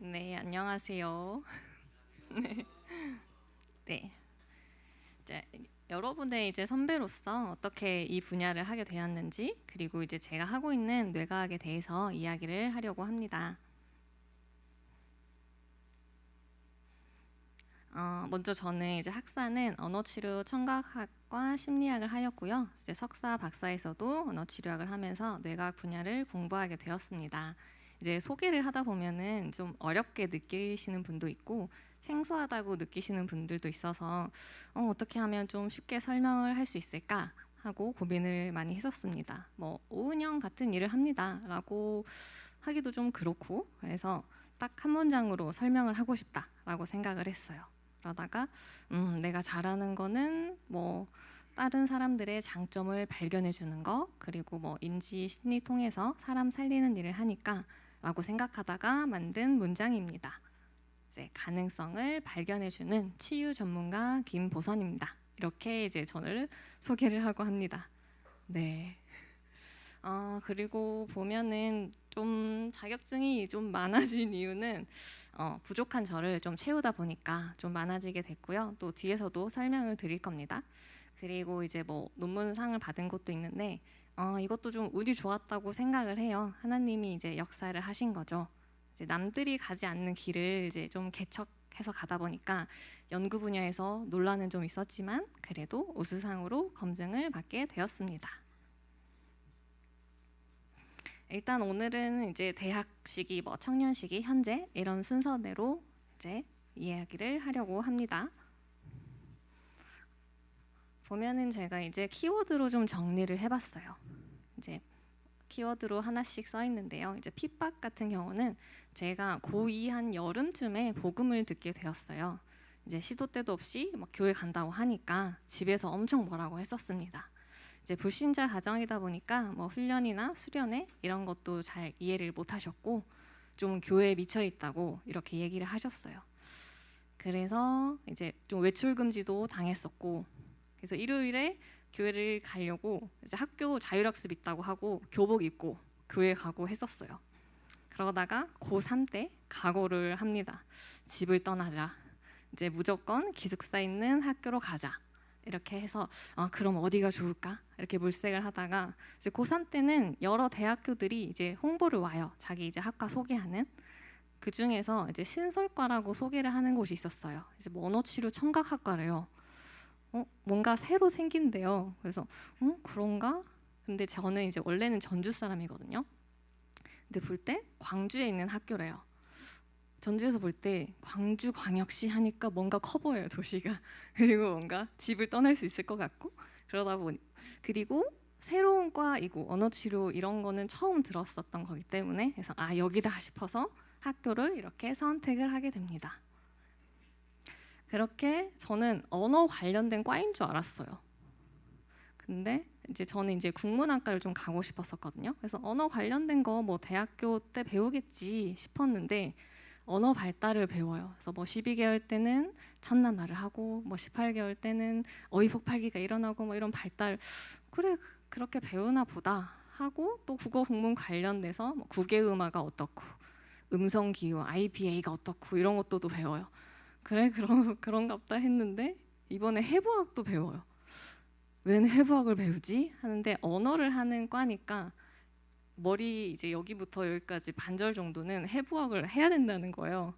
네, 안녕하세요. 네. 네. 이제 여러분의 이제 선배로서 어떻게 이 분야를 하게 되었는지, 그리고 이제 제가 하고 있는 뇌과학에 대해서 이야기를 하려고 합니다. 먼저 저는 이제 학사는 언어치료 청각학과 심리학을 하였고요. 이제 석사, 박사에서도 언어치료학을 하면서 뇌과학 분야를 공부하게 되었습니다. 이제 소개를 하다 보면은 좀 어렵게 느끼시는 분도 있고 생소하다고 느끼시는 분들도 있어서 어떻게 하면 좀 쉽게 설명을 할 수 있을까 하고 고민을 많이 했었습니다. 뭐 오은영 같은 일을 합니다라고 하기도 좀 그렇고, 그래서 딱 한 문장으로 설명을 하고 싶다라고 생각을 했어요. 그러다가 내가 잘하는 거는 뭐 다른 사람들의 장점을 발견해 주는 거, 그리고 뭐 인지 심리 통해서 사람 살리는 일을 하니까 라고 생각하다가 만든 문장입니다. 이제 가능성을 발견해 주는 치유 전문가 김보선입니다. 이렇게 이제 저를 소개를 하고 합니다. 네. 그리고 보면은 좀 자격증이 좀 많아진 이유는 부족한 저를 좀 채우다 보니까 좀 많아지게 됐고요. 또 뒤에서도 설명을 드릴 겁니다. 그리고 이제 뭐 논문상을 받은 것도 있는데 이것도 좀 운이 좋았다고 생각을 해요. 하나님이 이제 역사를 하신 거죠. 이제 남들이 가지 않는 길을 이제 좀 개척해서 가다 보니까 연구 분야에서 논란은 좀 있었지만 그래도 우수상으로 검증을 받게 되었습니다. 일단 오늘은 이제 대학 시기, 뭐 청년 시기, 현재 이런 순서대로 이제 이야기를 하려고 합니다. 보면은 제가 이제 키워드로 좀 정리를 해봤어요. 이제 키워드로 하나씩 써 있는데요. 이제 핍박 같은 경우는 제가 고2 한 여름쯤에 복음을 듣게 되었어요. 이제 시도 때도 없이 막 교회 간다고 하니까 집에서 엄청 뭐라고 했었습니다. 이제 불신자 가정이다 보니까 뭐 훈련이나 수련회 이런 것도 잘 이해를 못 하셨고 좀 교회에 미쳐 있다고 이렇게 얘기를 하셨어요. 그래서 이제 좀 외출 금지도 당했었고, 그래서 일요일에 교회를 가려고 이제 학교 자율학습 있다고 하고 교복 입고 교회 가고 했었어요. 그러다가 고3 때 각오를 합니다. 집을 떠나자. 이제 무조건 기숙사 있는 학교로 가자. 이렇게 해서 그럼 어디가 좋을까? 이렇게 물색을 하다가 이제 고3 때는 여러 대학교들이 이제 홍보를 와요. 자기 이제 학과 소개하는. 그 중에서 이제 신설과라고 소개를 하는 곳이 있었어요. 이제 뭐 언어치료 청각학과래요. 뭔가 새로 생긴대요. 그래서 그런가? 근데 저는 이제 원래는 전주 사람이거든요. 근데 볼 때 광주에 있는 학교래요. 전주에서 볼 때 광주광역시 하니까 뭔가 커 보여요, 도시가. 그리고 뭔가 집을 떠날 수 있을 것 같고, 그러다 보니, 그리고 새로운 과이고 언어치료 이런 거는 처음 들었었던 거기 때문에, 그래서 여기다 싶어서 학교를 이렇게 선택을 하게 됩니다. 그렇게 저는 언어 관련된 과인 줄 알았어요. 근데 이제 저는 이제 국문학과를 좀 가고 싶었었거든요. 그래서 언어 관련된 거 뭐 대학교 때 배우겠지 싶었는데 언어 발달을 배워요. 그래서 뭐 12개월 때는 첫날말을 하고 뭐 18개월 때는 어휘폭발기가 일어나고 뭐 이런 발달, 그래 그렇게 배우나 보다 하고, 또 국어 국문 관련돼서 뭐 국외음화가 어떻고 음성 기호 IPA가 어떻고 이런 것도 또 배워요. 그래 그런가 보다 했는데 이번에 해부학도 배워요. 웬 해부학을 배우지? 하는데 언어를 하는 과니까 머리 이제 여기부터 여기까지 반절 정도는 해부학을 해야 된다는 거예요.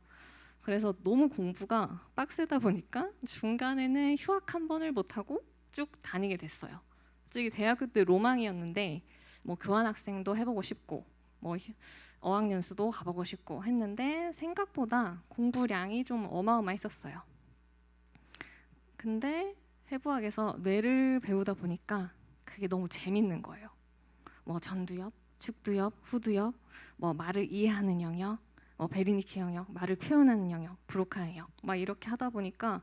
그래서 너무 공부가 빡세다 보니까 중간에는 휴학 한 번을 못 하고 쭉 다니게 됐어요. 솔직히 대학교 때 로망이었는데 뭐 교환학생도 해보고 싶고 뭐 어학연수도 가보고 싶고 했는데 생각보다 공부량이 좀 어마어마했었어요. 근데 해부학에서 뇌를 배우다 보니까 그게 너무 재밌는 거예요. 뭐 전두엽, 축두엽, 후두엽, 뭐 말을 이해하는 영역, 뭐 베르니케 영역, 말을 표현하는 영역, 브로카 영역, 막 이렇게 하다 보니까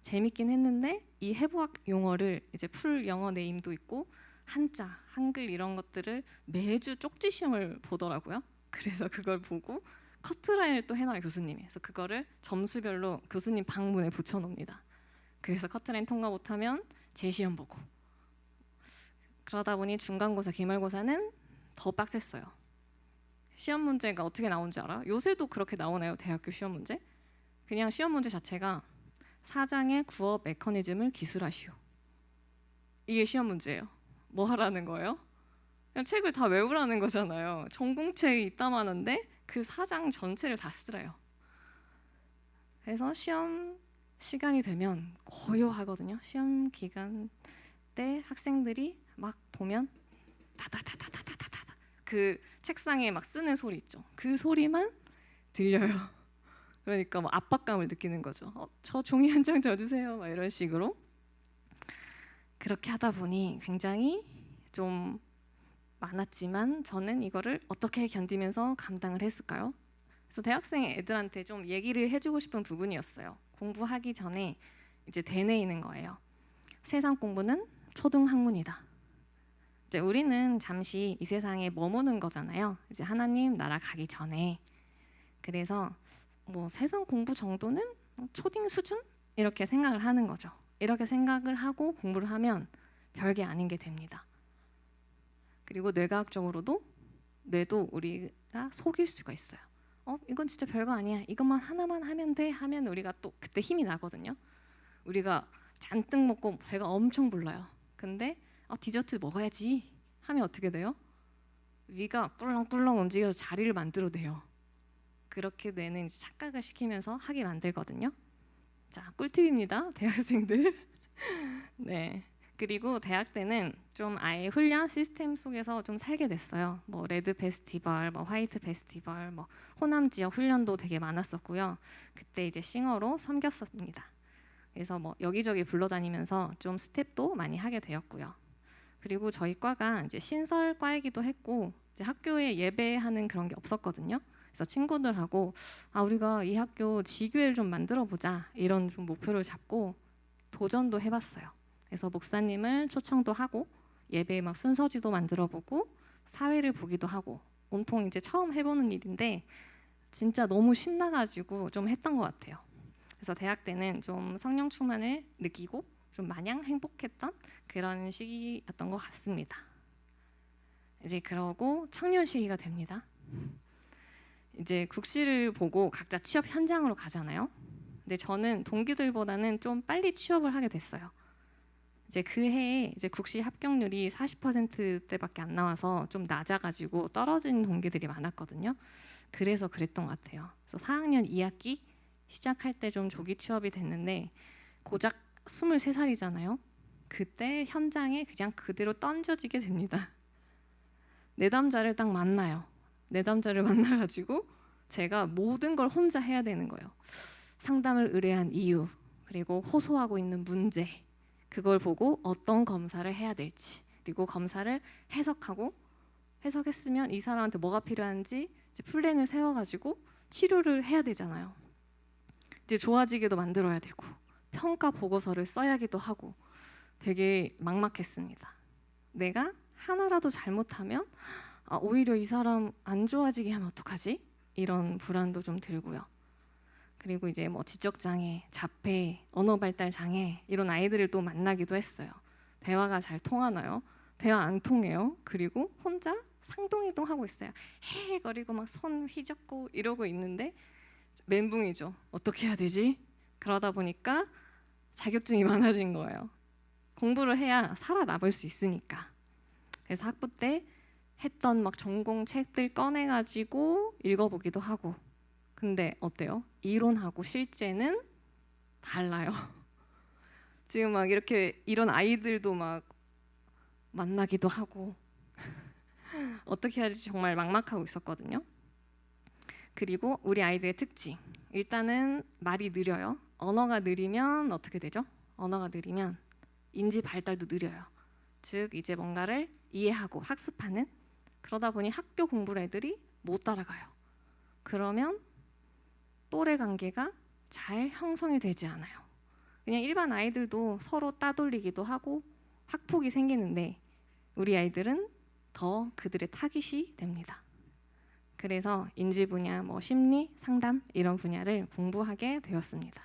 재밌긴 했는데 이 해부학 용어를 이제 풀 영어 네임도 있고 한자, 한글 이런 것들을 매주 쪽지 시험을 보더라고요. 그래서 그걸 보고 커트라인을 또 해놔요, 교수님이. 그래서 그거를 점수별로 교수님 방문에 붙여놓습니다. 그래서 커트라인 통과 못하면 재시험 보고, 그러다 보니 중간고사, 기말고사는 더 빡셌어요. 시험 문제가 어떻게 나오는지 알아? 요새도 그렇게 나오나요? 대학교 시험 문제? 그냥 시험 문제 자체가 사장의 구업 메커니즘을 기술하시오. 이게 시험 문제예요. 뭐 하라는 거예요? 그냥 책을 다 외우라는 거잖아요. 전공책이 이따만한데 그 사장 전체를 다 쓰래요. 그래서 시험 시간이 되면 고요하거든요. 시험 기간 때 학생들이 막 보면 다다다다다다다다 그 책상에 막 쓰는 소리 있죠. 그 소리만 들려요. 그러니까 뭐 압박감을 느끼는 거죠. 저 종이 한 장 더 주세요. 막 이런 식으로. 그렇게 하다 보니 굉장히 좀 많았지만 저는 이거를 어떻게 견디면서 감당을 했을까요? 그래서 대학생 애들한테 좀 얘기를 해주고 싶은 부분이었어요. 공부하기 전에 이제 되뇌이는 거예요. 세상 공부는 초등학문이다. 이제 우리는 잠시 이 세상에 머무는 거잖아요. 이제 하나님 나라 가기 전에. 그래서 뭐 세상 공부 정도는 초딩 수준? 이렇게 생각을 하는 거죠. 이렇게 생각을 하고 공부를 하면 별게 아닌 게 됩니다. 그리고 뇌과학적으로도 뇌도 우리가 속일 수가 있어요. 이건 진짜 별거 아니야. 이것만 하나만 하면 돼 하면 우리가 또 그때 힘이 나거든요. 우리가 잔뜩 먹고 배가 엄청 불러요. 근데 디저트 먹어야지 하면 어떻게 돼요? 위가 꿀렁꿀렁 움직여서 자리를 만들어내요. 그렇게 뇌는 이제 착각을 시키면서 하게 만들거든요. 자, 꿀팁입니다, 대학생들. 네. 그리고 대학 때는 좀 아예 훈련 시스템 속에서 좀 살게 됐어요. 뭐 레드 페스티벌, 뭐 화이트 페스티벌, 뭐 호남 지역 훈련도 되게 많았었고요. 그때 이제 싱어로 섬겼습니다. 그래서 뭐 여기저기 불러다니면서 좀 스텝도 많이 하게 되었고요. 그리고 저희 과가 이제 신설과이기도 했고 이제 학교에 예배하는 그런 게 없었거든요. 그래서 친구들하고 우리가 이 학교 지교회를 좀 만들어 보자 이런 좀 목표를 잡고 도전도 해봤어요. 그래서 목사님을 초청도 하고 예배 막 순서지도 만들어 보고 사회를 보기도 하고 온통 이제 처음 해보는 일인데 진짜 너무 신나가지고 좀 했던 것 같아요. 그래서 대학 때는 좀 성령 충만을 느끼고 좀 마냥 행복했던 그런 시기였던 것 같습니다. 이제 그러고 청년 시기가 됩니다. 이제 국시를 보고 각자 취업 현장으로 가잖아요. 근데 저는 동기들보다는 좀 빨리 취업을 하게 됐어요. 이제 그 해에 이제 국시 합격률이 40%대밖에 안 나와서 좀 낮아가지고 떨어진 동기들이 많았거든요. 그래서 그랬던 것 같아요. 그래서 4학년 2학기 시작할 때 좀 조기 취업이 됐는데 고작 23살이잖아요. 그때 현장에 그냥 그대로 던져지게 됩니다. 내담자를 딱 만나요. 내담자를 만나가지고 제가 모든 걸 혼자 해야 되는 거예요. 상담을 의뢰한 이유, 그리고 호소하고 있는 문제, 그걸 보고 어떤 검사를 해야 될지, 그리고 검사를 해석하고 해석했으면 이 사람한테 뭐가 필요한지 이제 플랜을 세워가지고 치료를 해야 되잖아요. 이제 좋아지게도 만들어야 되고 평가 보고서를 써야기도 하고 되게 막막했습니다. 내가 하나라도 잘못하면 오히려 이 사람 안 좋아지게 하면 어떡하지? 이런 불안도 좀 들고요. 그리고 이제 뭐 지적장애, 자폐, 언어발달장애 이런 아이들을 또 만나기도 했어요. 대화가 잘 통하나요? 대화 안 통해요. 그리고 혼자 상동이동 하고 있어요. 헤헤거리고 막 손 휘젓고 이러고 있는데 멘붕이죠. 어떻게 해야 되지? 그러다 보니까 자격증이 많아진 거예요. 공부를 해야 살아남을 수 있으니까. 그래서 학부 때 했던 막 전공 책들 꺼내가지고 읽어보기도 하고. 근데 어때요? 이론하고 실제는 달라요. 지금 막 이렇게 이런 아이들도 막 만나기도 하고 어떻게 해야 될지 정말 막막하고 있었거든요. 그리고 우리 아이들의 특징. 일단은 말이 느려요. 언어가 느리면 어떻게 되죠? 언어가 느리면 인지 발달도 느려요. 즉 이제 뭔가를 이해하고 학습하는, 그러다 보니 학교 공부를 애들이 못 따라가요. 그러면 또래 관계가 잘 형성이 되지 않아요. 그냥 일반 아이들도 서로 따돌리기도 하고 학폭이 생기는데 우리 아이들은 더 그들의 타깃이 됩니다. 그래서 인지 분야, 뭐 심리, 상담 이런 분야를 공부하게 되었습니다.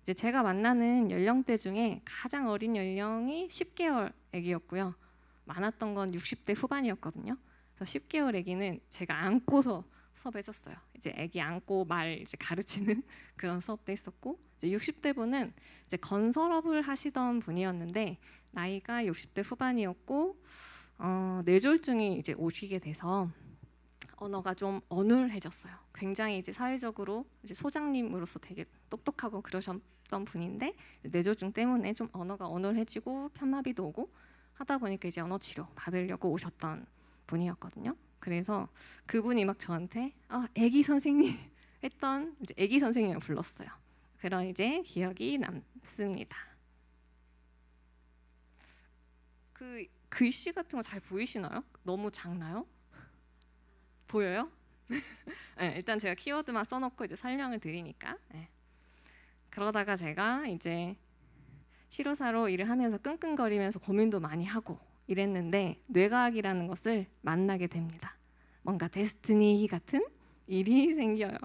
이제 제가 만나는 연령대 중에 가장 어린 연령이 10개월 아기였고요. 많았던 건 60대 후반이었거든요. 그래서 10개월 아기는 제가 안고서 수업했었어요. 이제 아기 안고 말 이제 가르치는 그런 수업도 했었고, 이제 60대 분은 이제 건설업을 하시던 분이었는데 나이가 60대 후반이었고 뇌졸중이 이제 오시게 돼서 언어가 좀 어눌해졌어요. 굉장히 이제 사회적으로 이제 소장님으로서 되게 똑똑하고 그러셨던 분인데 뇌졸중 때문에 좀 언어가 어눌해지고 편마비도 오고 하다 보니까 이제 언어 치료 받으려고 오셨던 분이었거든요. 그래서 그분이 막 저한테 애기 선생님 했던 이제 애기 선생님을 불렀어요. 그런 이제 기억이 남습니다. 그 글씨 같은 거 잘 보이시나요? 너무 작나요? 보여요? 네, 일단 제가 키워드만 써놓고 이제 설명을 드리니까. 네. 그러다가 제가 이제 치료사로 일을 하면서 끙끙거리면서 고민도 많이 하고 이랬는데 뇌과학이라는 것을 만나게 됩니다. 뭔가 데스티니 같은 일이 생겨요.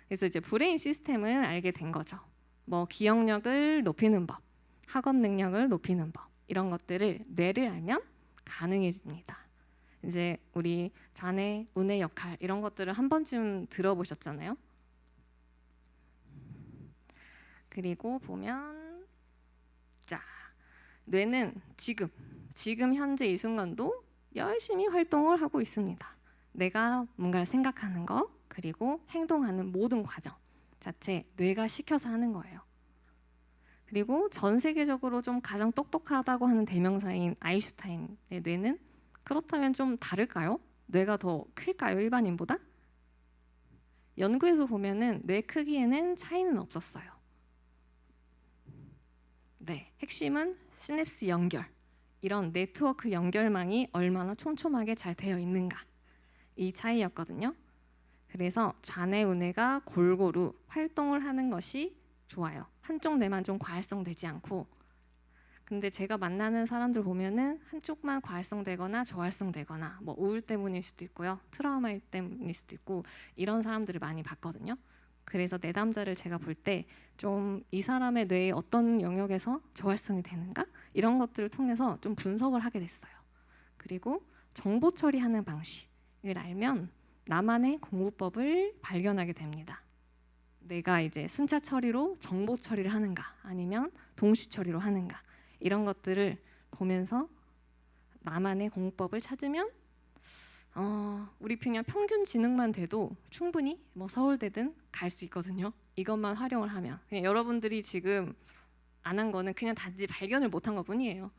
그래서 이제 브레인 시스템을 알게 된 거죠. 뭐 기억력을 높이는 법, 학업 능력을 높이는 법 이런 것들을 뇌를 알면 가능해집니다. 이제 우리 좌뇌, 우뇌 역할 이런 것들을 한 번쯤 들어보셨잖아요. 그리고 보면 자, 뇌는 지금 현재 이 순간도 열심히 활동을 하고 있습니다. 내가 뭔가를 생각하는 거 그리고 행동하는 모든 과정 자체 뇌가 시켜서 하는 거예요. 그리고 전 세계적으로 좀 가장 똑똑하다고 하는 대명사인 아인슈타인의 뇌는 그렇다면 좀 다를까요? 뇌가 더 클까요? 일반인보다? 연구에서 보면은 뇌 크기에는 차이는 없었어요. 네, 핵심은 시냅스 연결, 이런 네트워크 연결망이 얼마나 촘촘하게 잘 되어 있는가 이 차이였거든요. 그래서 좌뇌, 우뇌가 골고루 활동을 하는 것이 좋아요. 한쪽 뇌만 좀 과활성되지 않고. 근데 제가 만나는 사람들 보면은 한쪽만 과활성되거나 저활성되거나 뭐 우울 때문일 수도 있고요. 트라우마 때문일 수도 있고 이런 사람들을 많이 봤거든요. 그래서 내담자를 제가 볼 때 좀 이 사람의 뇌의 어떤 영역에서 저활성이 되는가 이런 것들을 통해서 좀 분석을 하게 됐어요. 그리고 정보 처리하는 방식을 알면 나만의 공부법을 발견하게 됩니다. 내가 이제 순차 처리로 정보 처리를 하는가 아니면 동시 처리로 하는가 이런 것들을 보면서 나만의 공부법을 찾으면 우리 그냥 평균 지능만 돼도 충분히 뭐 서울대든 갈 수 있거든요. 이것만 활용을 하면. 그냥 여러분들이 지금 안 한 거는 그냥 단지 발견을 못한 것뿐이에요.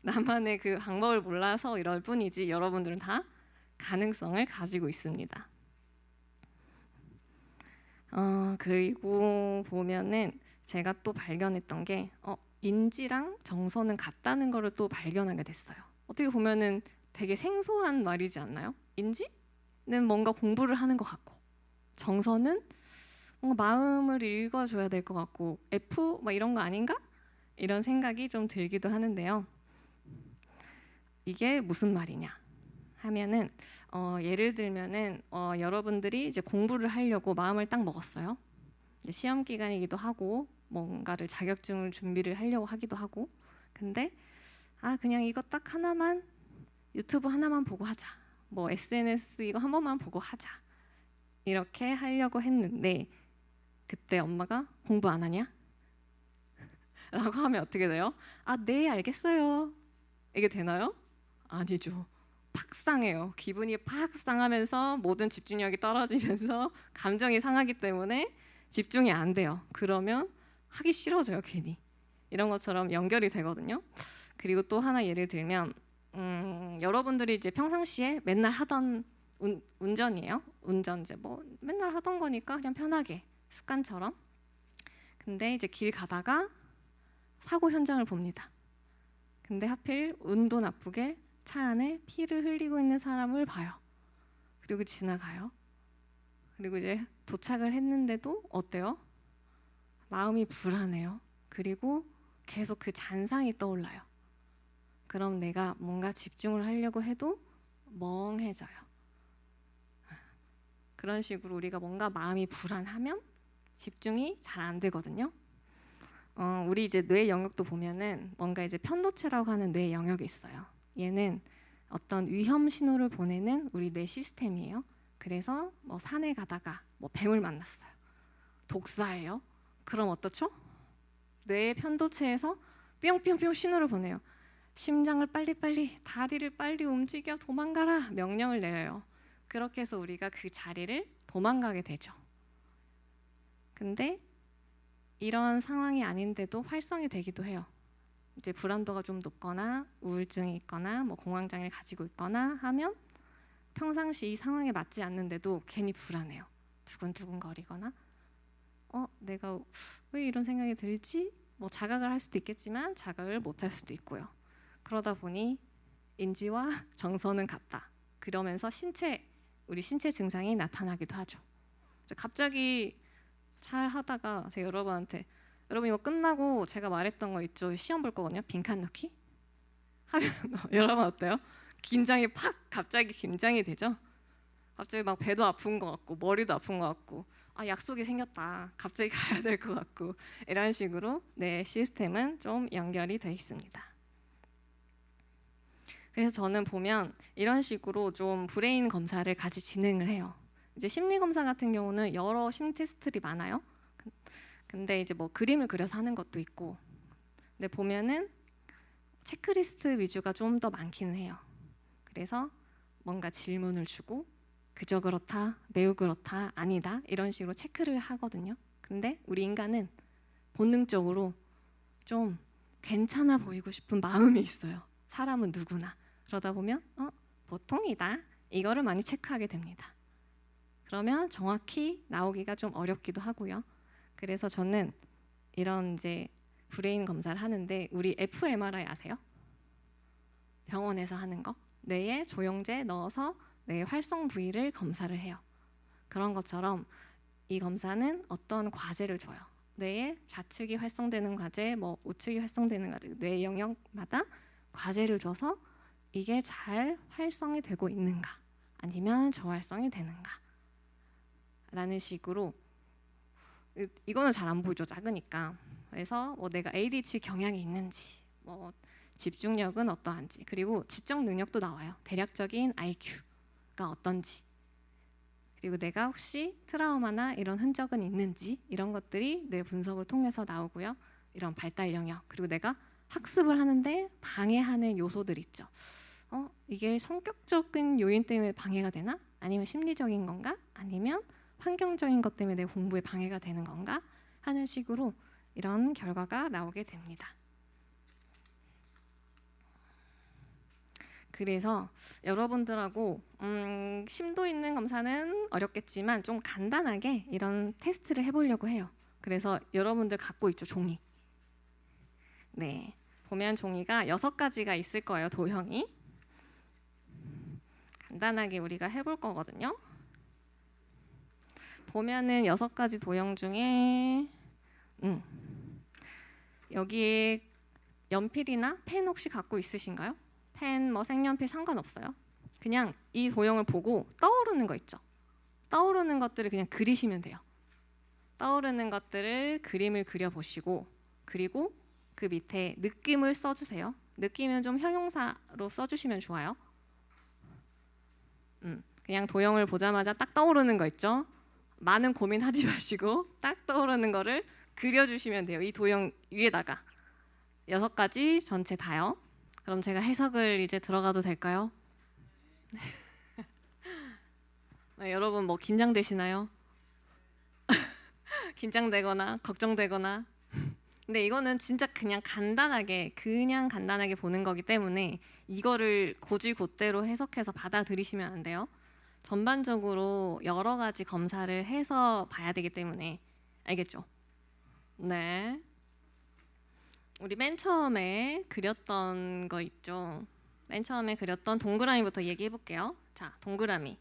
나만의 그 방법을 몰라서 이럴 뿐이지 여러분들은 다 가능성을 가지고 있습니다. 그리고 보면은 제가 또 발견했던 게 인지랑 정서는 같다는 거를 또 발견하게 됐어요. 어떻게 보면은 되게 생소한 말이지 않나요? 인지는 뭔가 공부를 하는 것 같고 정서는 뭔가 마음을 읽어줘야 될 것 같고 F 막 이런 거 아닌가? 이런 생각이 좀 들기도 하는데요. 이게 무슨 말이냐 하면은 예를 들면은 여러분들이 이제 공부를 하려고 마음을 딱 먹었어요. 이제 시험 기간이기도 하고 뭔가를 자격증을 준비를 하려고 하기도 하고 근데 그냥 이거 딱 하나만 유튜브 하나만 보고 하자 뭐 SNS 이거 한 번만 보고 하자 이렇게 하려고 했는데 그때 엄마가 공부 안 하냐? 라고 하면 어떻게 돼요? 네 알겠어요 이게 되나요? 아니죠. 팍 상해요. 기분이 팍 상하면서 모든 집중력이 떨어지면서 감정이 상하기 때문에 집중이 안 돼요. 그러면 하기 싫어져요 괜히. 이런 것처럼 연결이 되거든요. 그리고 또 하나 예를 들면 여러분들이 이제 평상시에 맨날 하던 운전이에요. 운전 이제 뭐 맨날 하던 거니까 그냥 편하게 습관처럼. 근데 이제 길 가다가 사고 현장을 봅니다. 근데 하필 운도 나쁘게 차 안에 피를 흘리고 있는 사람을 봐요. 그리고 지나가요. 그리고 이제 도착을 했는데도 어때요? 마음이 불안해요. 그리고 계속 그 잔상이 떠올라요. 그럼 내가 뭔가 집중을 하려고 해도 멍해져요. 그런 식으로 우리가 뭔가 마음이 불안하면 집중이 잘 안 되거든요. 우리 이제 뇌 영역도 보면은 뭔가 이제 편도체라고 하는 뇌 영역이 있어요. 얘는 어떤 위험 신호를 보내는 우리 뇌 시스템이에요. 그래서 뭐 산에 가다가 뭐 뱀을 만났어요. 독사예요. 그럼 어떻죠? 뇌의 편도체에서 뿅뿅뿅 신호를 보내요. 심장을 빨리빨리, 다리를 빨리 움직여 도망가라 명령을 내려요. 그렇게 해서 우리가 그 자리를 도망가게 되죠. 근데 이런 상황이 아닌데도 활성이 되기도 해요. 이제 불안도가 좀 높거나 우울증이 있거나 뭐 공황장애를 가지고 있거나 하면 평상시 이 상황에 맞지 않는데도 괜히 불안해요. 두근두근 거리거나 내가 왜 이런 생각이 들지? 뭐 자각을 할 수도 있겠지만 자각을 못 할 수도 있고요. 그러다 보니 인지와 정서는 같다. 그러면서 우리 신체 증상이 나타나기도 하죠. 갑자기 잘 하다가 제가 여러분 이거 끝나고 제가 말했던 거 있죠? 시험 볼 거거든요. 빈칸 넣기 하면 여러분 어때요? 긴장이 갑자기 긴장이 되죠? 갑자기 막 배도 아픈 것 같고 머리도 아픈 것 같고 약속이 생겼다. 갑자기 가야 될 것 같고 이런 식으로 뇌 시스템은 좀 연결이 돼 있습니다. 그래서 저는 보면 이런 식으로 좀 브레인 검사를 같이 진행을 해요. 이제 심리 검사 같은 경우는 여러 심리 테스트들이 많아요. 근데 이제 뭐 그림을 그려서 하는 것도 있고, 근데 보면은 체크리스트 위주가 좀 더 많기는 해요. 그래서 뭔가 질문을 주고 그저 그렇다, 매우 그렇다, 아니다 이런 식으로 체크를 하거든요. 근데 우리 인간은 본능적으로 좀 괜찮아 보이고 싶은 마음이 있어요. 사람은 누구나. 그러다 보면 보통이다 이거를 많이 체크하게 됩니다. 그러면 정확히 나오기가 좀 어렵기도 하고요. 그래서 저는 이런 이제 브레인 검사를 하는데 우리 fMRI 아세요? 병원에서 하는 거. 뇌에 조영제 넣어서 뇌 활성 부위를 검사를 해요. 그런 것처럼 이 검사는 어떤 과제를 줘요. 뇌에 좌측이 활성되는 과제, 뭐 우측이 활성되는 과제, 뇌 영역마다 과제를 줘서 이게 잘 활성이 되고 있는가 아니면 저활성이 되는가 라는 식으로. 이거는 잘 안 보이죠, 작으니까. 그래서 뭐 내가 ADHD 경향이 있는지, 뭐 집중력은 어떠한지, 그리고 지적 능력도 나와요. 대략적인 IQ가 어떤지, 그리고 내가 혹시 트라우마나 이런 흔적은 있는지, 이런 것들이 뇌 분석을 통해서 나오고요. 이런 발달 영역, 그리고 내가 학습을 하는데 방해하는 요소들 있죠. 이게 성격적인 요인 때문에 방해가 되나? 아니면 심리적인 건가? 아니면 환경적인 것 때문에 내 공부에 방해가 되는 건가? 하는 식으로 이런 결과가 나오게 됩니다. 그래서 여러분들하고 심도 있는 검사는 어렵겠지만 좀 간단하게 이런 테스트를 해보려고 해요. 그래서 여러분들 갖고 있죠, 종이. 네, 보면 종이가 6가지가 있을 거예요, 도형이. 간단하게 우리가 해볼 거거든요. 보면은 6가지 도형 중에 여기에 연필이나 펜 혹시 갖고 있으신가요? 펜, 뭐 색연필 상관없어요. 그냥 이 도형을 보고 떠오르는 거 있죠. 떠오르는 것들을 그냥 그리시면 돼요. 떠오르는 것들을 그림을 그려보시고, 그리고 그 밑에 느낌을 써주세요. 느낌은 좀 형용사로 써주시면 좋아요. 그냥 도형을 보자마자 딱 떠오르는 거 있죠. 많은 고민하지 마시고 딱 떠오르는 거를 그려주시면 돼요. 이 도형 위에다가 6가지 전체 다요. 그럼 제가 해석을 이제 들어가도 될까요? 네, 여러분 뭐 긴장되시나요? 긴장되거나 걱정되거나. 근데 이거는 진짜 그냥 간단하게 보는 거기 때문에 이거를 고지고대로 해석해서 받아들이시면 안 돼요. 전반적으로 여러 가지 검사를 해서 봐야 되기 때문에. 알겠죠? 네. 우리 맨 처음에 그렸던 거 있죠? 맨 처음에 그렸던 동그라미부터 얘기해 볼게요. 자, 동그라미.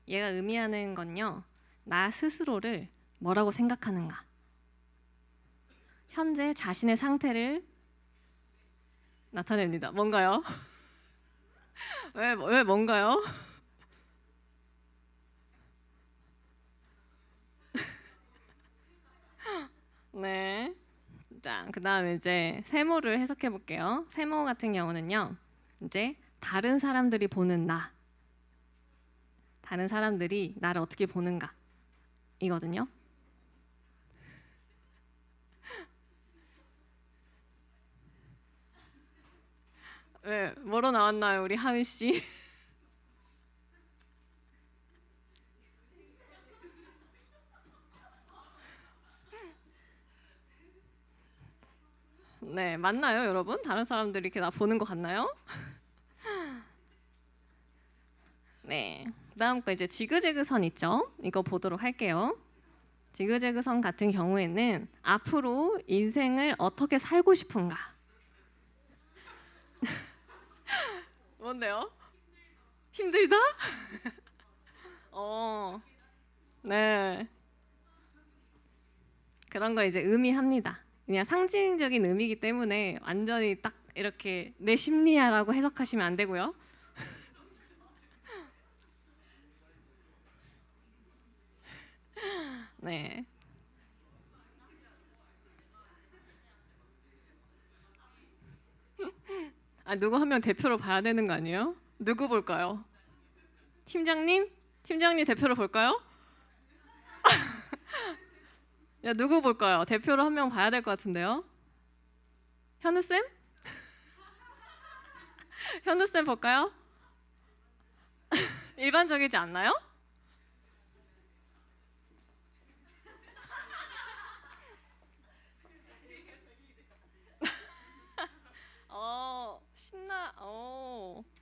얘가 의미하는 건요, 나 스스로를 뭐라고 생각하는가. 현재 자신의 상태를 나타냅니다. 뭔가요? 왜 뭔가요? 네. 자, 그다음에 이제 세모를 해석해 볼게요. 세모 같은 경우는요, 이제 다른 사람들이 보는 나, 다른 사람들이 나를 어떻게 보는가 이거든요. 네, 뭐로 나왔나요, 우리 하은 씨? 네, 맞나요, 여러분? 다른 사람들이 이렇게 나 보는 것 같나요? 네, 그다음 거 이제 지그재그 선 있죠? 이거 보도록 할게요. 지그재그 선 같은 경우에는 앞으로 인생을 어떻게 살고 싶은가? 뭔데요? 힘들다? 네. 그런 거 이제 의미합니다. 그냥 상징적인 의미이기 때문에 완전히 딱 이렇게 내 심리야라고 해석하시면 안 되고요. 네. 아, 누구 한 명 대표로 봐야 되는 거 아니에요? 누구 볼까요? 팀장님? 팀장님 대표로 볼까요? 야, 누구 볼까요? 대표로 한 명 봐야 될 것 같은데요. 현우 쌤? 현우 쌤 볼까요? 일반적이지 않나요? 신나.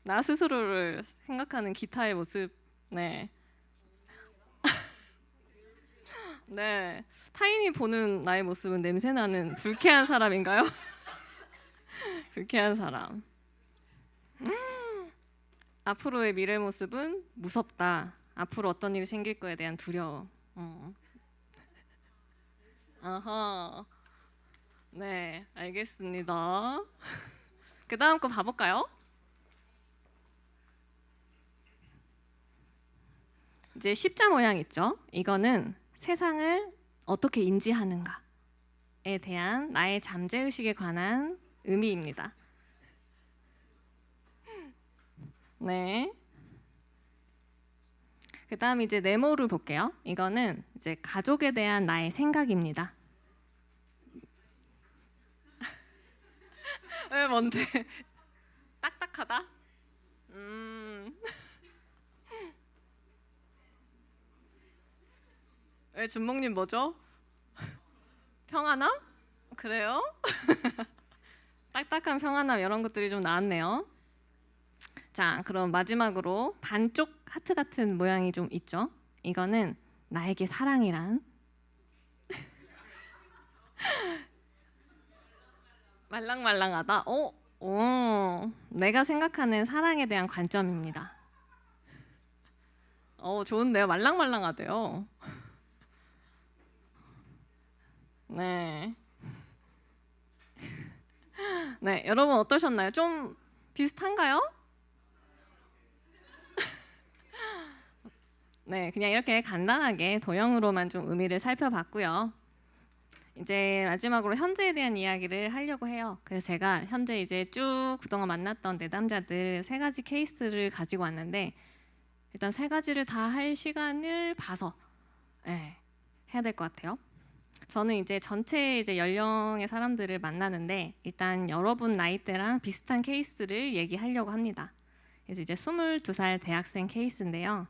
나 스스로를 생각하는 기타의 모습. 네. 네. 타인이 보는 나의 모습은 냄새나는 불쾌한 사람인가요? 불쾌한 사람. 앞으로의 미래 모습은 무섭다. 앞으로 어떤 일이 생길 거에 대한 두려움. 아하. 네, 알겠습니다. 그 다음 거 봐볼까요? 이제 십자 모양 있죠? 이거는 세상을 어떻게 인지하는가에 대한 나의 잠재의식에 관한 의미입니다. 네. 그 다음 이제 네모를 볼게요. 이거는 이제 가족에 대한 나의 생각입니다. 왜 뭔데? 딱딱하다? 왜 준목님 뭐죠? 평안함? 그래요? 딱딱한 평안함 이런 것들이 좀 나왔네요. 자, 그럼 마지막으로 반쪽 하트 같은 모양이 좀 있죠? 이거는 나에게 사랑이란 말랑말랑하다. 내가 생각하는 사랑에 대한 관점입니다. 좋은데요. 말랑말랑하대요. 네. 네, 여러분 어떠셨나요? 좀 비슷한가요? 네, 그냥 이렇게 간단하게 도형으로만 좀 의미를 살펴봤고요. 이제 마지막으로 현재에 대한 이야기를 하려고 해요. 그래서 제가 현재 이제 쭉 그동안 만났던 내담자들 3가지 케이스를 가지고 왔는데 일단 3가지를 다 할 시간을 봐서 해야 될 것 같아요. 저는 이제 전체 이제 연령의 사람들을 만나는데 일단 여러분 나이대랑 비슷한 케이스를 얘기하려고 합니다. 그래서 이제 22살 대학생 케이스인데요.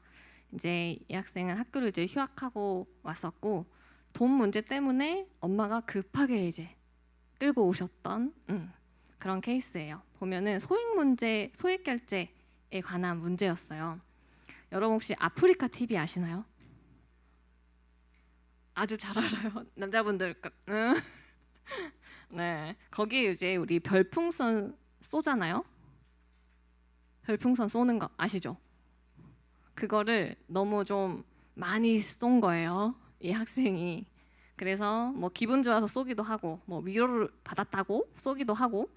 이제 이 학생은 학교를 이제 휴학하고 왔었고 돈 문제 때문에 엄마가 급하게 이제 끌고 오셨던 그런 케이스예요. 보면은 소액 문제, 소액 결제에 관한 문제였어요. 여러분 혹시 아프리카 TV 아시나요? 아주 잘 알아요. 남자분들. 네, 거기 이제 우리 별풍선 쏘잖아요. 별풍선 쏘는 거 아시죠? 그거를 너무 좀 많이 쏜 거예요. 이 학생이. 그래서 뭐 기분 좋아서 쏘기도 하고 뭐 위로를 받았다고 쏘기도 하고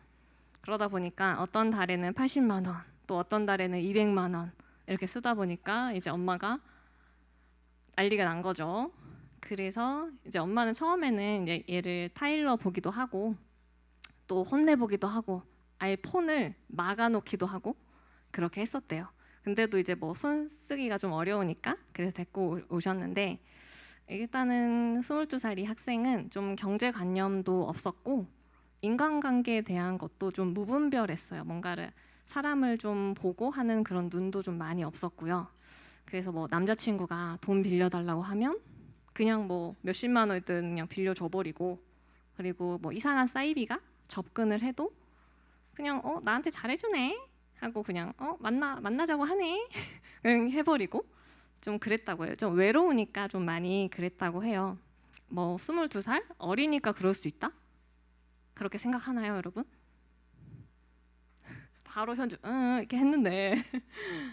그러다 보니까 어떤 달에는 80만 원, 또 어떤 달에는 200만 원 이렇게 쓰다 보니까 이제 엄마가 난리가 난 거죠. 그래서 이제 엄마는 처음에는 이제 얘를 타일러 보기도 하고 또 혼내보기도 하고 아예 폰을 막아놓기도 하고 그렇게 했었대요. 근데도 이제 뭐 손 쓰기가 좀 어려우니까 그래서 데리고 오셨는데 일단은 22살 이 학생은 좀 경제관념도 없었고 인간관계에 대한 것도 좀 무분별했어요. 뭔가를 사람을 좀 보고 하는 그런 눈도 좀 많이 없었고요. 그래서 뭐 남자친구가 돈 빌려달라고 하면 그냥 뭐 몇십만 원이든 그냥 빌려줘 버리고, 그리고 뭐 이상한 사이비가 접근을 해도 그냥 나한테 잘해주네 하고 그냥 만나자고 하네 그냥 해버리고 좀 그랬다고 해요. 좀 외로우니까 좀 많이 그랬다고 해요. 뭐 22살 어리니까 그럴 수 있다? 그렇게 생각하나요, 여러분? 바로 현주 이렇게 했는데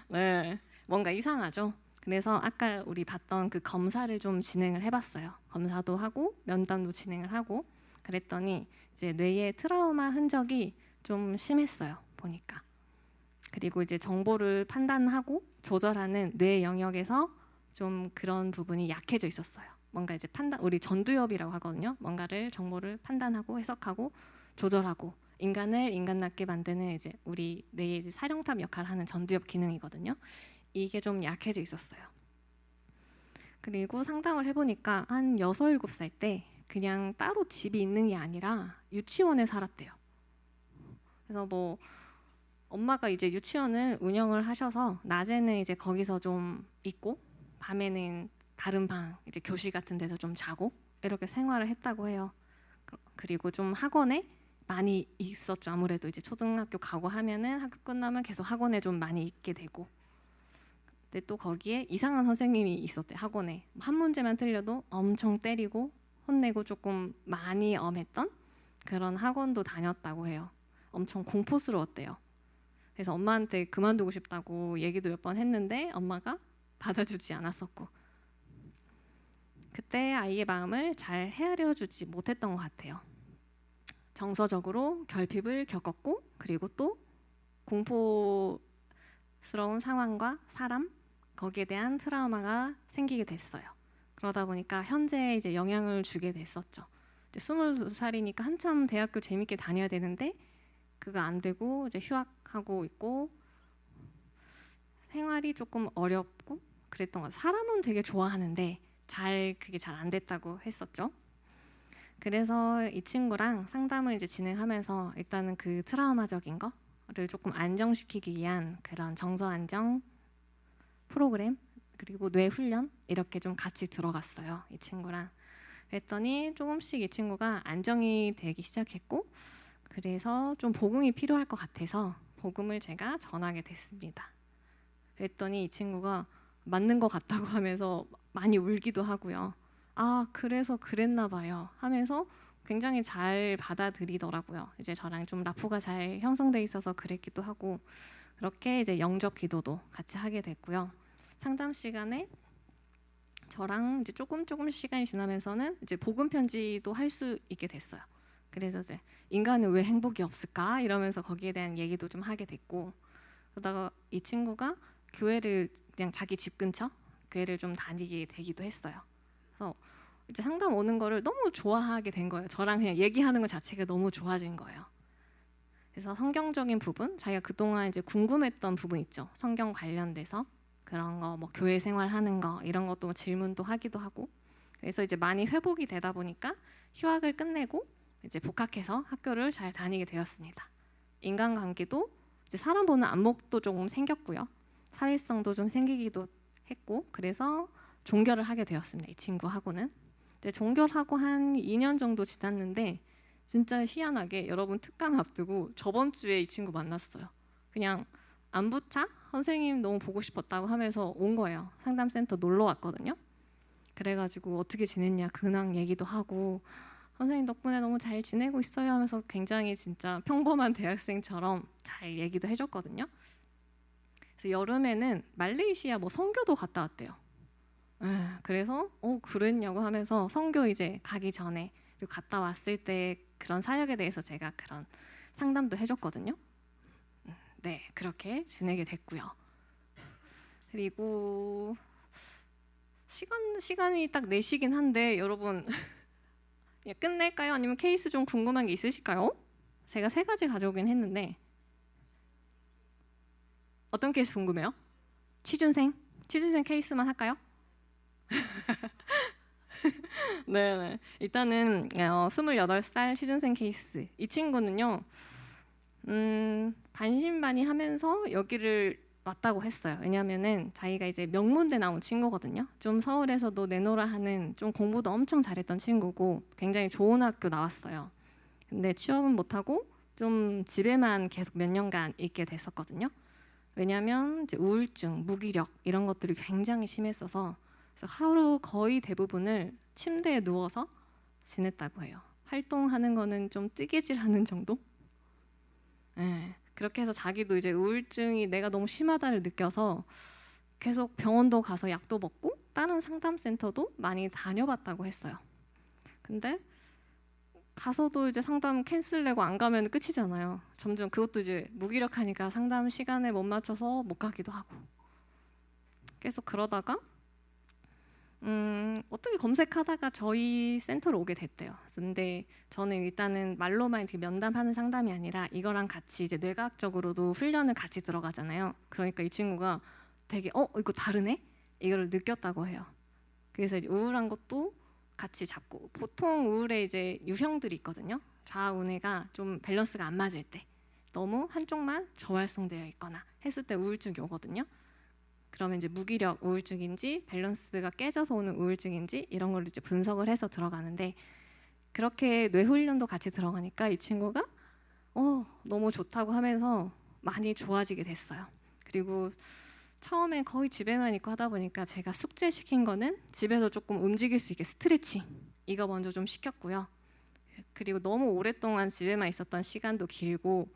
네, 뭔가 이상하죠. 그래서 아까 우리 봤던 그 검사를 좀 진행을 해봤어요. 검사도 하고 면담도 진행을 하고 그랬더니 이제 뇌에 트라우마 흔적이 좀 심했어요, 보니까. 그리고 이제 정보를 판단하고 조절하는 뇌 영역에서 좀 그런 부분이 약해져 있었어요. 뭔가 이제 우리 전두엽이라고 하거든요. 뭔가를 정보를 판단하고 해석하고 조절하고 인간을 인간답게 만드는 이제 우리 뇌의 사령탑 역할을 하는 전두엽 기능이거든요. 이게 좀 약해져 있었어요. 그리고 상담을 해보니까 한 6, 7살 때 그냥 따로 집이 있는 게 아니라 유치원에 살았대요. 그래서 뭐 엄마가 이제 유치원을 운영을 하셔서 낮에는 이제 거기서 좀 있고 밤에는 다른 방 이제 교실 같은 데서 좀 자고 이렇게 생활을 했다고 해요. 그리고 좀 학원에 많이 있었죠. 아무래도 이제 초등학교 가고 하면은 학교 끝나면 계속 학원에 좀 많이 있게 되고. 근데 또 거기에 이상한 선생님이 있었대. 학원에 한 문제만 틀려도 엄청 때리고 혼내고 조금 많이 엄했던 그런 학원도 다녔다고 해요. 엄청 공포스러웠대요. 그래서 엄마한테 그만두고 싶다고 얘기도 몇 번 했는데 엄마가 받아주지 않았었고, 그때 아이의 마음을 잘 헤아려 주지 못했던 것 같아요. 정서적으로 결핍을 겪었고, 그리고 또 공포스러운 상황과 사람, 거기에 대한 트라우마가 생기게 됐어요. 그러다 보니까 현재에 이제 영향을 주게 됐었죠. 이제 22살이니까 한참 대학교 재밌게 다녀야 되는데 그거 안 되고 이제 휴학하고 있고 생활이 조금 어렵고 그랬던 것 같아요. 사람은 되게 좋아하는데 그게 잘 안 됐다고 했었죠. 그래서 이 친구랑 상담을 이제 진행하면서 일단은 그 트라우마적인 거를 조금 안정시키기 위한 그런 정서 안정 프로그램 그리고 뇌 훈련 이렇게 좀 같이 들어갔어요, 이 친구랑. 그랬더니 조금씩 이 친구가 안정이 되기 시작했고, 그래서 좀 복음이 필요할 것 같아서 복음을 제가 전하게 됐습니다. 그랬더니 이 친구가 맞는 것 같다고 하면서 많이 울기도 하고요. 아, 그래서 그랬나 봐요 하면서 굉장히 잘 받아들이더라고요. 이제 저랑 좀 라포가 잘 형성돼 있어서 그랬기도 하고, 그렇게 이제 영접 기도도 같이 하게 됐고요. 상담 시간에 저랑 이제 조금 시간이 지나면서는 이제 복음 편지도 할 수 있게 됐어요. 그래서 이제 인간은 왜 행복이 없을까 이러면서 거기에 대한 얘기도 좀 하게 됐고, 그러다가 이 친구가 교회를 그냥 자기 집 근처 교회를 좀 다니게 되기도 했어요. 그래서 이제 상담 오는 거를 너무 좋아하게 된 거예요. 저랑 그냥 얘기하는 것 자체가 너무 좋아진 거예요. 그래서 성경적인 부분, 자기가 그동안 이제 궁금했던 부분 있죠. 성경 관련돼서 그런 거, 뭐 교회 생활하는 거 이런 것도 뭐 질문도 하기도 하고. 그래서 이제 많이 회복이 되다 보니까 휴학을 끝내고 이제 복학해서 학교를 잘 다니게 되었습니다. 인간관계도 이제 사람 보는 안목도 조금 생겼고요. 사회성도 좀 생기기도 했고, 그래서 종결을 하게 되었습니다. 이 친구하고는. 이제 종결하고 한 2년 정도 지났는데 진짜 희한하게 여러분 특강 앞두고 저번 주에 이 친구 만났어요. 그냥 안부차 선생님 너무 보고 싶었다고 하면서 온 거예요. 상담센터 놀러 왔거든요. 그래가지고 어떻게 지냈냐 근황 얘기도 하고 선생님 덕분에 너무 잘 지내고 있어요 하면서 굉장히 진짜 평범한 대학생처럼 잘 얘기도 해줬거든요. 그래서 여름에는 말레이시아 뭐 선교도 갔다 왔대요. 그래서 그랬냐고 하면서 선교 이제 가기 전에 그리고 갔다 왔을 때 그런 사역에 대해서 제가 그런 상담도 해줬거든요. 네, 그렇게 지내게 됐고요. 그리고 시간이 딱 4시긴 한데 여러분 끝낼까요? 아니면 케이스 좀 궁금한 게 있으실까요? 제가 3가지 가져오긴 했는데 어떤 케이스 궁금해요? 취준생? 취준생 케이스만 할까요? 네. 일단은 28살 취준생 케이스. 이 친구는요. 반신반의하면서 여기를 왔다고 했어요. 왜냐하면은 자기가 이제 명문대 나온 친구거든요. 좀 서울에서도 내노라 하는 좀 공부도 엄청 잘했던 친구고 굉장히 좋은 학교 나왔어요. 근데 취업은 못하고 좀 집에만 계속 몇 년간 있게 됐었거든요. 왜냐하면 이제 우울증, 무기력 이런 것들이 굉장히 심했어서 그래서 하루 거의 대부분을 침대에 누워서 지냈다고 해요. 활동하는 거는 좀 뜨개질하는 정도? 네, 그렇게 해서 자기도 이제 우울증이 내가 너무 심하다를 느껴서 계속 병원도 가서 약도 먹고 다른 상담센터도 많이 다녀봤다고 했어요. 근데 가서도 이제 상담 캔슬되고 안 가면 끝이잖아요. 점점 그것도 이제 무기력하니까 상담 시간에 못 맞춰서 못 가기도 하고 계속 그러다가 어떻게 검색하다가 저희 센터로 오게 됐대요. 근데 저는 일단은 말로만 이렇게 면담하는 상담이 아니라 이거랑 같이 이제 뇌과학적으로도 훈련을 같이 들어가잖아요. 그러니까 이 친구가 되게 이거 다르네? 이거를 느꼈다고 해요. 그래서 이제 우울한 것도 같이 잡고 보통 우울에 이제 유형들이 있거든요. 좌우뇌가 좀 밸런스가 안 맞을 때 너무 한쪽만 저활성되어 있거나 했을 때 우울증이 오거든요. 그러면 이제 무기력 우울증인지 밸런스가 깨져서 오는 우울증인지 이런 걸 이제 분석을 해서 들어가는데 그렇게 뇌 훈련도 같이 들어가니까 이 친구가 너무 좋다고 하면서 많이 좋아지게 됐어요. 그리고 처음엔 거의 집에만 있고 하다 보니까 제가 숙제 시킨 거는 집에서 조금 움직일 수 있게 스트레칭 이거 먼저 좀 시켰고요. 그리고 너무 오랫동안 집에만 있었던 시간도 길고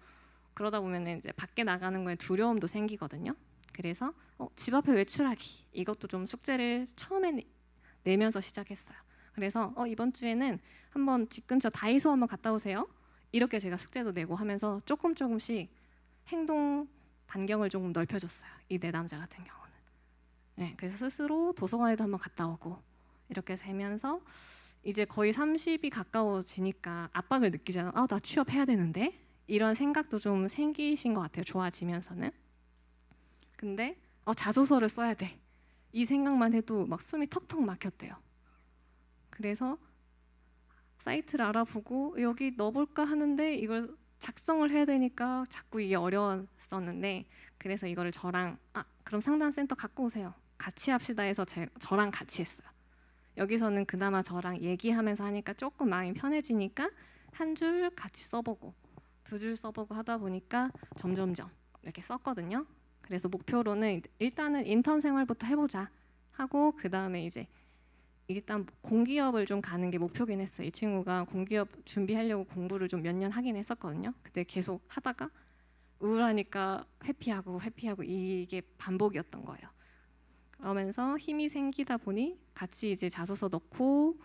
그러다 보면 이제 밖에 나가는 거에 두려움도 생기거든요. 그래서 집 앞에 외출하기 이것도 좀 숙제를 처음에 내면서 시작했어요. 그래서 이번 주에는 한번 집 근처 다이소 한번 갔다 오세요. 이렇게 제가 숙제도 내고 하면서 조금씩 행동 반경을 조금 넓혀줬어요. 이 내 남자 같은 경우는. 네, 그래서 스스로 도서관에도 한번 갔다 오고 이렇게 되면서 이제 거의 30이 가까워지니까 압박을 느끼잖아요. 나 취업해야 되는데 이런 생각도 좀 생기신 것 같아요. 좋아지면서는. 근데 자소서를 써야 돼. 이 생각만 해도 막 숨이 턱턱 막혔대요. 그래서 사이트를 알아보고 여기 넣어볼까 하는데 이걸 작성을 해야 되니까 자꾸 이게 어려웠었는데 그래서 이거를 저랑 그럼 상담센터 갖고 오세요. 같이 합시다 해서 저랑 같이 했어요. 여기서는 그나마 저랑 얘기하면서 하니까 조금 마음이 편해지니까 한 줄 같이 써보고 2줄 써보고 하다 보니까 점점점 이렇게 썼거든요. 그래서 목표로는 일단은 인턴 생활부터 해보자 하고 그 다음에 이제 일단 공기업을 좀 가는 게 목표긴 했어요. 이 친구가 공기업 준비하려고 공부를 좀 몇 년 하긴 했었거든요. 근데 계속 하다가 우울하니까 회피하고 이게 반복이었던 거예요. 그러면서 힘이 생기다 보니 같이 이제 자소서 넣고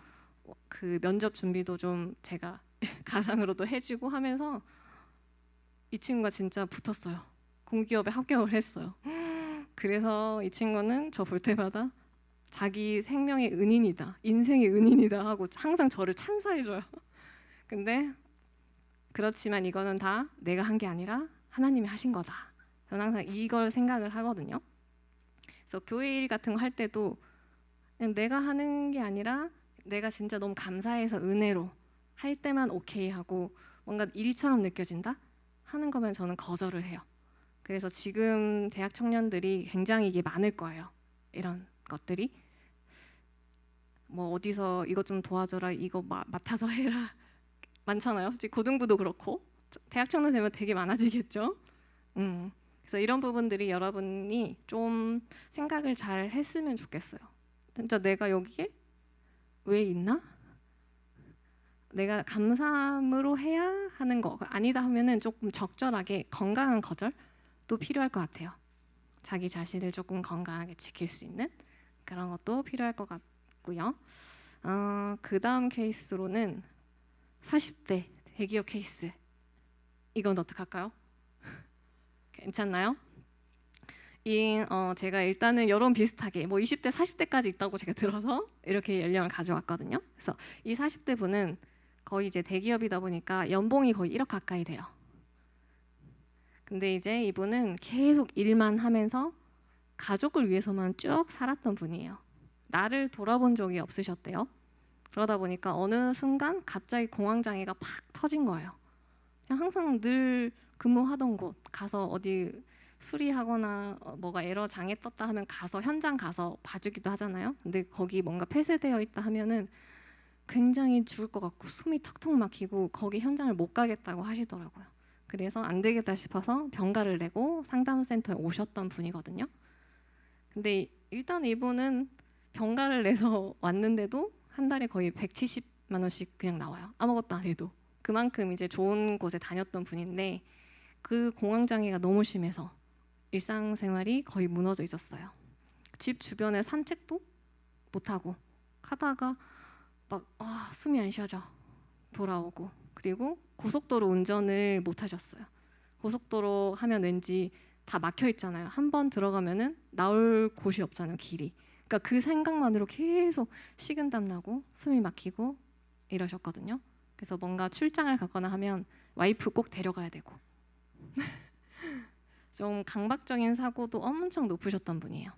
그 면접 준비도 좀 제가 가상으로도 해주고 하면서 이 친구가 진짜 붙었어요. 공기업에 합격을 했어요. 그래서 이 친구는 저 볼 때마다 자기 생명의 은인이다, 인생의 은인이다 하고 항상 저를 찬사해줘요. 근데 그렇지만 이거는 다 내가 한 게 아니라 하나님이 하신 거다. 저는 항상 이걸 생각을 하거든요. 그래서 교회 일 같은 거 할 때도 그냥 내가 하는 게 아니라 내가 진짜 너무 감사해서 은혜로 할 때만 오케이 하고 뭔가 일처럼 느껴진다 하는 거면 저는 거절을 해요. 그래서 지금 대학 청년들이 굉장히 이게 많을 거예요. 이런 것들이 뭐 어디서 이것 좀 도와줘라, 이거 맡아서 해라 많잖아요. 고등부도 그렇고 대학 청년 되면 되게 많아지겠죠. 그래서 이런 부분들이 여러분이 좀 생각을 잘 했으면 좋겠어요. 진짜 내가 여기에 왜 있나? 내가 감사함으로 해야 하는 거 아니다 하면은 조금 적절하게 건강한 거절도 필요할 것 같아요. 자기 자신을 조금 건강하게 지킬 수 있는 그런 것도 필요할 것 같고요. 그 다음 케이스로는 40대 대기업 케이스. 이건 어떡할까요? 괜찮나요? 제가 일단은 여론 비슷하게 뭐 20대, 40대까지 있다고 제가 들어서 이렇게 연령을 가져왔거든요. 그래서 이 40대 분은 거의 이제 대기업이다 보니까 연봉이 거의 1억 가까이 돼요. 근데 이제 이분은 계속 일만 하면서 가족을 위해서만 쭉 살았던 분이에요. 나를 돌아본 적이 없으셨대요. 그러다 보니까 어느 순간 갑자기 공황장애가 팍 터진 거예요. 그냥 항상 늘 근무하던 곳 가서 어디 수리하거나 뭐가 에러 장애 떴다 하면 가서 현장 가서 봐주기도 하잖아요. 근데 거기 뭔가 폐쇄되어 있다 하면은 굉장히 죽을 것 같고 숨이 턱턱 막히고 거기 현장을 못 가겠다고 하시더라고요. 그래서 안 되겠다 싶어서 병가를 내고 상담센터에 오셨던 분이거든요. 근데 일단 이분은 병가를 내서 왔는데도 한 달에 거의 170만 원씩 그냥 나와요. 아무것도 안 해도. 그만큼 이제 좋은 곳에 다녔던 분인데 그 공황장애가 너무 심해서 일상생활이 거의 무너져 있었어요. 집 주변에 산책도 못하고 하다가 막 숨이 안 쉬어져 돌아오고, 그리고 고속도로 운전을 못 하셨어요. 고속도로 하면 왠지 다 막혀 있잖아요. 한 번 들어가면은 나올 곳이 없잖아요, 길이. 그러니까 그 생각만으로 계속 식은땀 나고 숨이 막히고 이러셨거든요. 그래서 뭔가 출장을 가거나 하면 와이프 꼭 데려가야 되고 좀 강박적인 사고도 엄청 높으셨던 분이에요.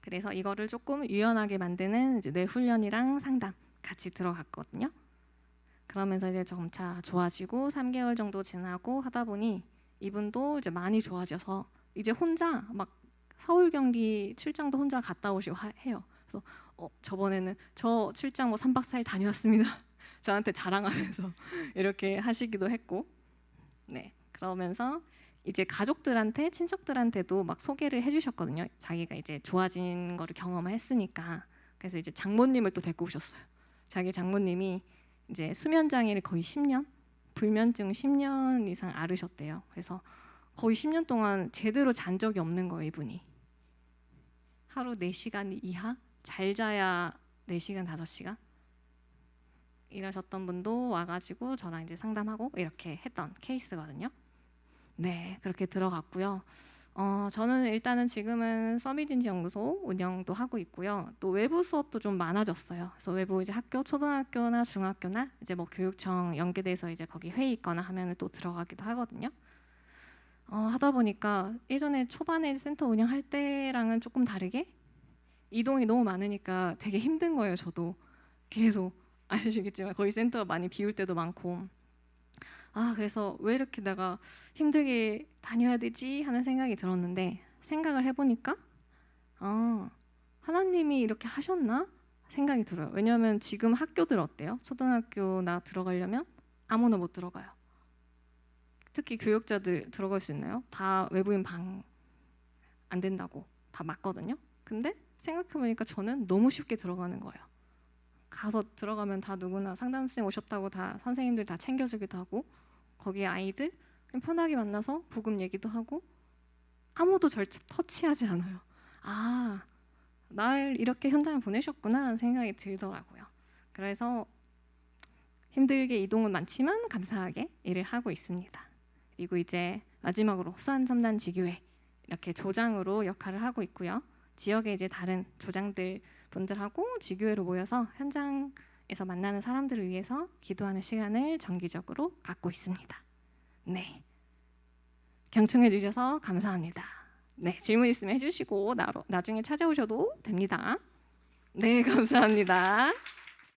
그래서 이거를 조금 유연하게 만드는 이제 뇌 훈련이랑 상담 같이 들어갔거든요. 그러면서 이제 점차 좋아지고 3개월 정도 지나고 하다 보니 이분도 이제 많이 좋아져서 이제 혼자 막 서울 경기 출장도 혼자 갔다 오시고 해요. 그래서 저번에는 저 출장 뭐 3박 4일 다녀왔습니다. 저한테 자랑하면서 이렇게 하시기도 했고, 네, 그러면서 이제 가족들한테 친척들한테도 막 소개를 해주셨거든요. 자기가 이제 좋아진 거를 경험했으니까. 그래서 이제 장모님을 또 데리고 오셨어요. 자기 장모님이 이제 수면 장애를 거의 10년, 불면증 10년 이상 앓으셨대요. 그래서 거의 10년 동안 제대로 잔 적이 없는 거예요, 이분이. 하루 4시간 이하? 잘 자야 4시간, 5시간? 이러셨던 분도 와가지고 저랑 이제 상담하고 이렇게 했던 케이스거든요. 네, 그렇게 들어갔고요. 저는 일단은 지금은 서밋인지 연구소 운영도 하고 있고요. 또 외부 수업도 좀 많아졌어요. 그래서 외부 이제 학교, 초등학교나 중학교나 이제 뭐 교육청 연계돼서 이제 거기 회의 있거나 하면은 또 들어가기도 하거든요. 하다 보니까 예전에 초반에 센터 운영할 때랑은 조금 다르게 이동이 너무 많으니까 되게 힘든 거예요. 저도 계속 아시겠지만 거의 센터 많이 비울 때도 많고, 그래서 왜 이렇게 내가 힘들게 다녀야 되지 하는 생각이 들었는데, 생각을 해보니까 하나님이 이렇게 하셨나 생각이 들어요. 왜냐하면 지금 학교들 어때요? 초등학교나 들어가려면 아무나 못 들어가요. 특히 교육자들 들어갈 수 있나요? 다 외부인 방 안 된다고 다 맞거든요. 근데 생각해보니까 저는 너무 쉽게 들어가는 거예요. 가서 들어가면 다 누구나 상담쌤 오셨다고 다 선생님들 다 챙겨주기도 하고, 거기 아이들 그냥 편하게 만나서 복음 얘기도 하고 아무도 절 터치하지 않아요. 날 이렇게 현장에 보내셨구나 라는 생각이 들더라고요. 그래서 힘들게 이동은 많지만 감사하게 일을 하고 있습니다. 그리고 이제 마지막으로 수안 첨단 지교회 이렇게 조장으로 역할을 하고 있고요. 지역에 이제 다른 조장들 분들하고 지교회로 모여서 현장에서 만나는 사람들을 위해서 기도하는 시간을 정기적으로 갖고 있습니다. 네, 경청해 주셔서 감사합니다. 네, 질문 있으면 해주시고 나중에 찾아오셔도 됩니다. 네, 감사합니다.